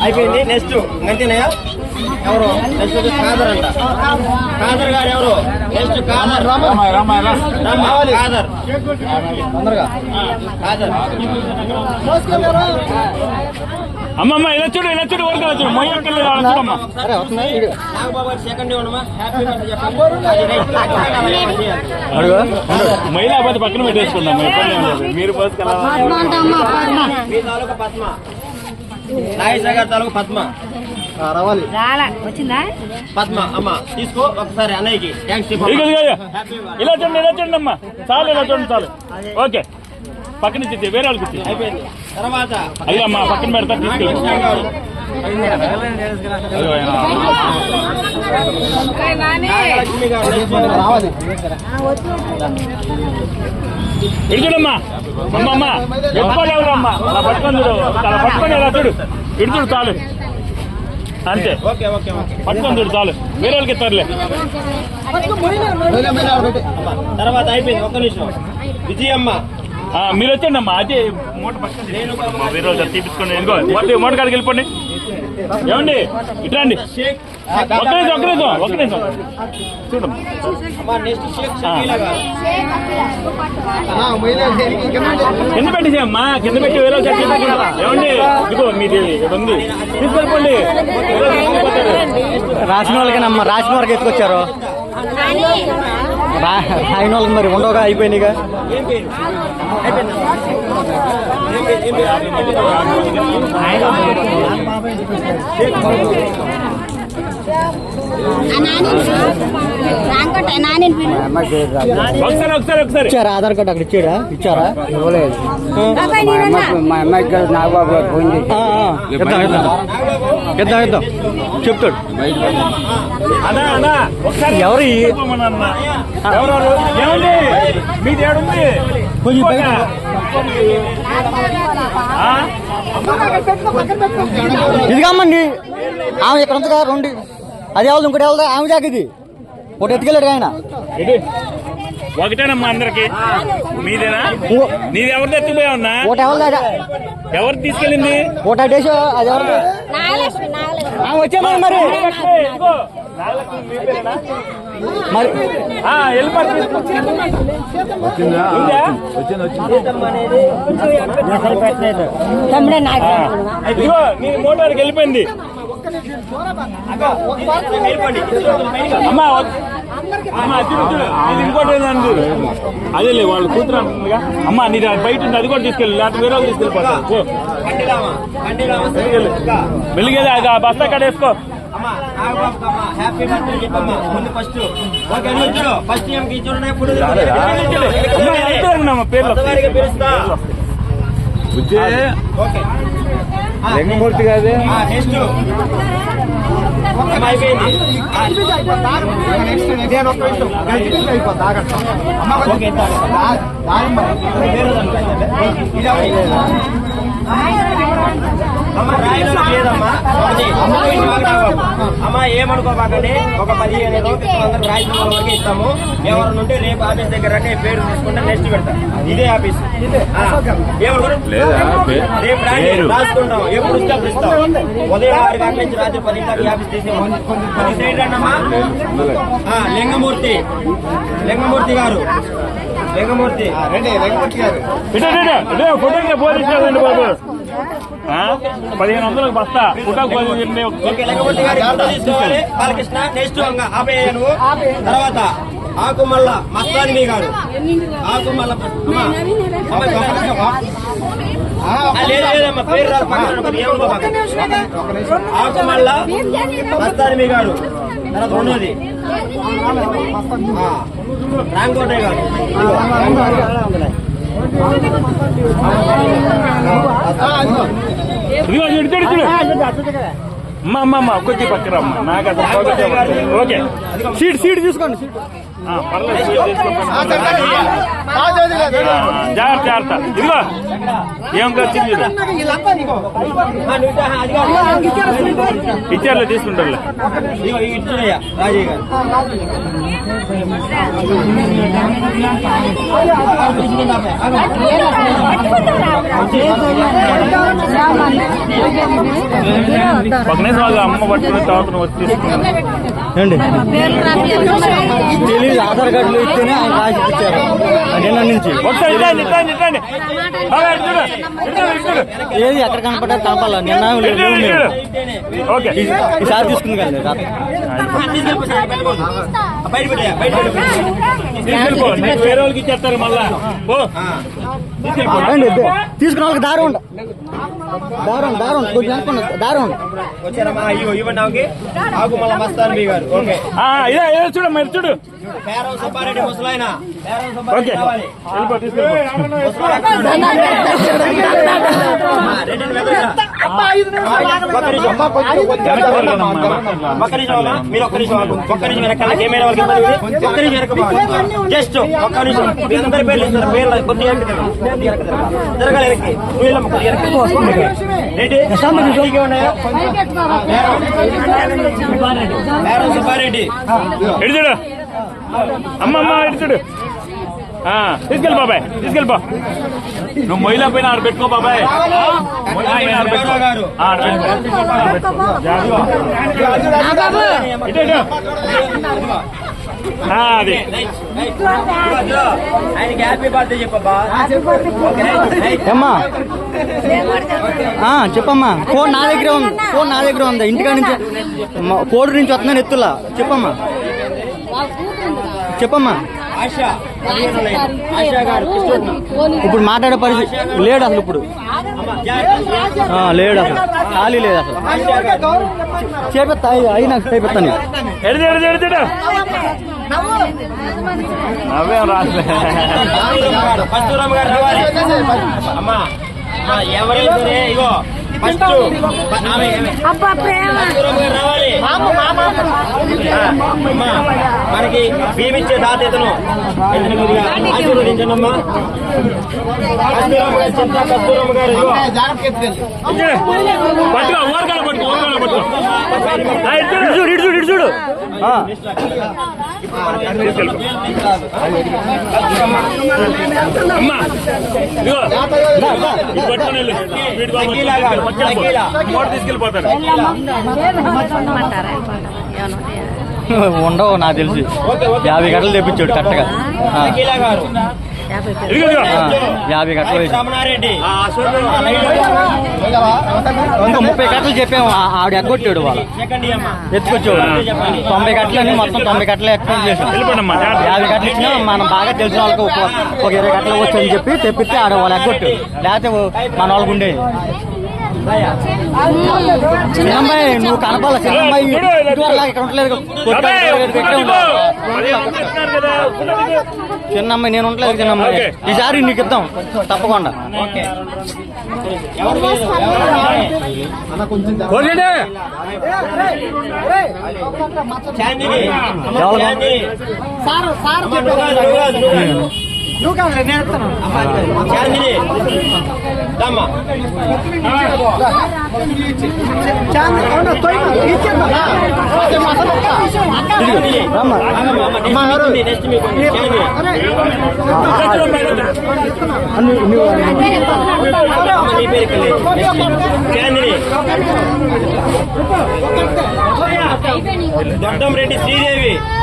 అయిపోయింది. నెక్స్ట్ అంతేనయ్యా. ఎవరు నెక్స్ట్ కాదర్ అంట. కాదర్ గారు ఎవరు నెక్స్ట్? కాదర్ కాదర్ కాదర్. అమ్మమ్మ ఇలా చూడు వరకు చూడు మొయ్యక్కర్లేదు చూడమ్మా. సెకండ్ మహిళా పది పక్కన పెట్టేసుకుందాం. మీరు పద్మ నాగేశ్వర గారి తాలూకు పద్మ రావాలి. వచ్చిందా పద్మ అమ్మ తీసుకో ఒకసారి అన్నయ్యకి. ఇలా చూడండి అమ్మా. చాలు ఇలా చూడండి చాలు. ఓకే పక్కన ఇచ్చి వేరే వాళ్ళకి ఇచ్చి అయిపోయింది. తర్వాత అయ్యా అమ్మా పక్కన పెడతా తీసుకెళ్ళి. ఇడుచుడమ్మా అమ్మమ్మ చెప్పాలి ఎవరమ్మా అలా పట్టుకొని చూడు. అలా పట్టుకొని ఇలా చూడు. ఇడుచుడు చాలు అంతే. పట్టుకొని చూడు చాలు. వేరే వాళ్ళకి ఇస్తారులే. తర్వాత అయిపోయింది. ఒక్క నిమిషం. విజయమ్మ మీరు వచ్చండి అమ్మా. అదే మూట పక్కన వేరే వాళ్ళు తీపించుకోండి. ఎందుకో మూట కాడికి వెళ్ళిపోండి. ఏమండి ఇట్రండి. ఒక్క నిమిషం చూడమ్మా. కింద పెట్టేసేమ్మా. కింద పెట్టి వేరే ఏమండి ఇదిగో మీది ఉంది తీసుకెళ్ళిపోండి. రాసిన వాళ్ళకేనమ్మా. రాసిన వాళ్ళకి ఎత్తుకొచ్చారు. ఆయన వాళ్ళకి మరి ఉండవుగా అయిపోయినాయిగా. ఒకసారి ఆధార్ కార్డు అక్కడ ఇచ్చారా? ఇవ్వలేదు. మా అమ్మాయికి నాగబాబు గారు పోయింది. ఇద్దాం చెప్తాడు. ఎవరు ఏమండి మీది ఏడుంది? కొంచెం ఇదిగమ్మండి. ఆమె ఇక్కడ ఉందిగా రెండు. అది ఎవరు ఇంకోటి ఎవరు? ఆమె దాకా ఇది ఒకటి ఎత్తుకెళ్ళాడు ఆయన. ఒకటేనమ్మా అందరికి. మీదేనా? నీది ఎవరిది ఎత్తుకుపోయా ఉన్నా? ఒకటి ఎవరు ఎవరు తీసుకెళ్ళింది? ఒకటి అటేసి అది ఎవరు వచ్చామా మరి మరి ఇదిగో నీ మోటార్కి వెళ్ళిపోయింది అమ్మా. ఇది ఇంకోటి ఏంటండి అదేలే వాళ్ళు కూతురు అంటుందిగా. అమ్మా నీ బయట ఉంది అది కూడా తీసుకెళ్ళి లేకపోతే వేరే వాళ్ళు తీసుకెళ్ళిపోతారు. వెలిగేది అది బస్తా కాడ వేసుకో. లింగమూర్తి కాదు. అమ్మా ఏమనుకోబాకండి. ఒక 15 రోజులు రాయలసీమ వరకు ఇస్తాము. ఎవరినుంటే రేపు ఆఫీస్ దగ్గర పేరు తీసుకుంటే నెక్స్ట్ పెడతాం. ఇదే ఆఫీస్. రేపు రాసుకుంటాం. ఎప్పుడు ఇస్తే అప్పుడు ఇస్తాం. ఉదయం 6 గంటల నుంచి రాత్రి 10 గంటలకి ఆఫీస్ తీసి సైడ్ రండమ్మా. లింగమూర్తి గారు. లింగమూర్తి గారు ఫోటోకి పోలీసులు బాబు 1500 బస్తా ఫోటోకి తీసుకోవాలి. బాలకృష్ణ నెక్స్ట్ ఆపేయను. తర్వాత ఆకుమల్ల మస్తాని గారు. ఆకుమల్ల లేదమ్మా పేరు రాదు. ఆకుమల్ల మస్తాని గారు. తర్వాత రెండోది రాంకోటయ్య గారు. అమ్మమ్మ కొద్ది పక్కన నాకు ఓకే. సీట్ తీసుకోండి. జాగ్రత్త. ఇదిగో ఏం వచ్చింది ఇచ్చారులే తీసుకుంటారులే. రాజయ్య గారు ఒక నిమిషం వాళ్ళ అమ్మ పట్టుకుని తర్వాత నువ్వు వచ్చి తీసుకున్నాను. తెలియదు, ఆధార్ కార్డులో ఇస్తేనే ఆయన రాసి ఇచ్చారు నిన్న నుంచి. ఒకసారి ఇట్రండి, ఇట్రండి, ఇట్రండి. బాబాయ్, ఇటు చూడు, ఇటు చూడు, ఇటు చూడు. ఏది ఎక్కడ కనపడ్డా కనపాల నిన్న ఇటు చూడు, ఇటు చూడు. ఓకే ఈసారి తీసుకుంది కదా బయట పెట్టా, బయట పెట్టు. తీసుకెళ్ళిపో, నెక్స్ట్ వేరే వాళ్ళకి ఇచ్చేస్తారు మళ్ళా. పో తీసుకెళ్ళిపో. తీసుకున్న వాళ్ళకి దారి ఉండ దారి కొంచెం అనుకున్నా దారి ఉండ. వచ్చారమ్మా, ఇగో ఇవ్వండి ఆమెకి. ఆగు మళ్ళా మస్తాన్ బి గారు. ఓకే. ఇదే ఇదే చూడు, మరి చూడు. పేరం సుబ్బారెడ్డి ముసలాయన. పేరం సుబ్బారెడ్డి ఓకే కావాలి. వెళ్ళిపో, తీసుకెళ్ళిపో. రెడ్డిని వెతకరా. ఒక్క నిమిషం. ఒక్క నిమిషం అమ్మా, మీరు ఒక్క నిమిషం ఆగు. ఒక్క నిమిషం వెనకాల కెమెరా వాళ్ళకి ఇబ్బంది ఉంది. ఒక్క నిమిషం వెనకపోవాలి. జస్ట్ ఒక్క నిమిషం. మీ అందరి పేర్లు ఇస్తారు. పేర్లు కొద్దిగా జరగాలి వెనక్కి. నువ్వు వెళ్ళమ్మా, కొద్దిగా వెనక్కి. రెడ్డి రెడ్డికి ఉన్నాయా? పేరం సుబ్బారెడ్డి. ఎడు చూడు అమ్మ, అమ్మ ఎడు చూడు. తీసుకెళ్ళి బాబాయ్, తీసుకెళ్ళిపో. నువ్వు మొయిలా పైన ఆడ పెట్టుకో బాబాయ్. మొయిలా పైన ఆడ పెట్టుకో. ఆడ పెట్టుకో. ఇటు ఇటు. అది ఆయనకి హ్యాపీ బర్త్డే చెప్పబ్బా. ఏమ్మా చెప్పమ్మా. ఫోన్ నా దగ్గరే ఉంది, ఫోన్ నా దగ్గర ఉంది. ఇంటికాడ నుంచి కోడి నుంచి వస్తున్నాను ఎత్తులా. చెప్పమ్మా ఆశా ఆశా గారు ఇప్పుడు మాట్లాడే పరిస్థితి లేడు అసలు. ఇప్పుడు లేడు అసలు, ఖాళీ లేదు అసలు. చేపెత్తా అయినా చేపెత్తాను. ఎడు ఎడు ఎడు ఎడు. అవేం రాలే. కస్తూరమ్మ గారు రావాలి. అమ్మా ఎవరైనా సరే ఇగో ఫస్ట్ కస్తూరమ్మ గారు రావాలి. అమ్మా మనకి భీమిచ్చే దాత ఇతను ఆశీర్వదించండి అమ్మా. కస్తూరమ్మ గారు చింత కస్తూరమ్మ గారు ఇగో పట్టుకో, ఊరకాల పట్టుకో, ఊరకాల పట్టుకో. ఇటు చూడు, ఇటు చూడు. అమ్మా ఇదిగో ఇది పట్టుకొని వెళ్ళు. వీడి బాబు మోటార్ తీసుకెళ్ళిపోతాడు. ఉండవు నాకు తెలిసి. 50 గంటలు తెప్పించాడు కరెక్ట్గా. అఖిల గారు, ఇదిగో ఇదిగో. 50 గంటలు వేసి రమణారెడ్డి, ఇంకా 30 గంటలు చెప్పాము. ఆవిడ ఎగ్గొట్టాడు వాళ్ళు సెకండ్ అమ్మా ఎత్తుకొచ్చాడు. 90 గంటలని మొత్తం 90 గంటలు ఎక్స్పెక్ట్ చేశాం. వెళ్ళిపోండమ్మా. 50 గంటలు ఇచ్చినా మనం బాగా తెలిసిన వాళ్ళకి ఒక 20 గంటలు వచ్చని చెప్పి తెప్పిస్తే ఆడ వాళ్ళు ఎగ్గొట్టాడు. లేకపోతే మన వాళ్ళకు ఉండేది. చిన్నమ్మాయి నువ్వు కనపాల. చిన్నమ్మాయి ఇటువరలాగా ఇక్కడ ఉండలేదు. చిన్నమ్మాయి నేను ఉండలేదు. చిన్నమ్మాయి ఈసారి నీకు ఇద్దాం తప్పకుండా. చాందిని, ఎవరు? చాందిని. చాందిని దమ్మా నెక్స్ట్ మీకు నీ పేరు చాందిని. దొడ్డం రెడ్డి శ్రీదేవి.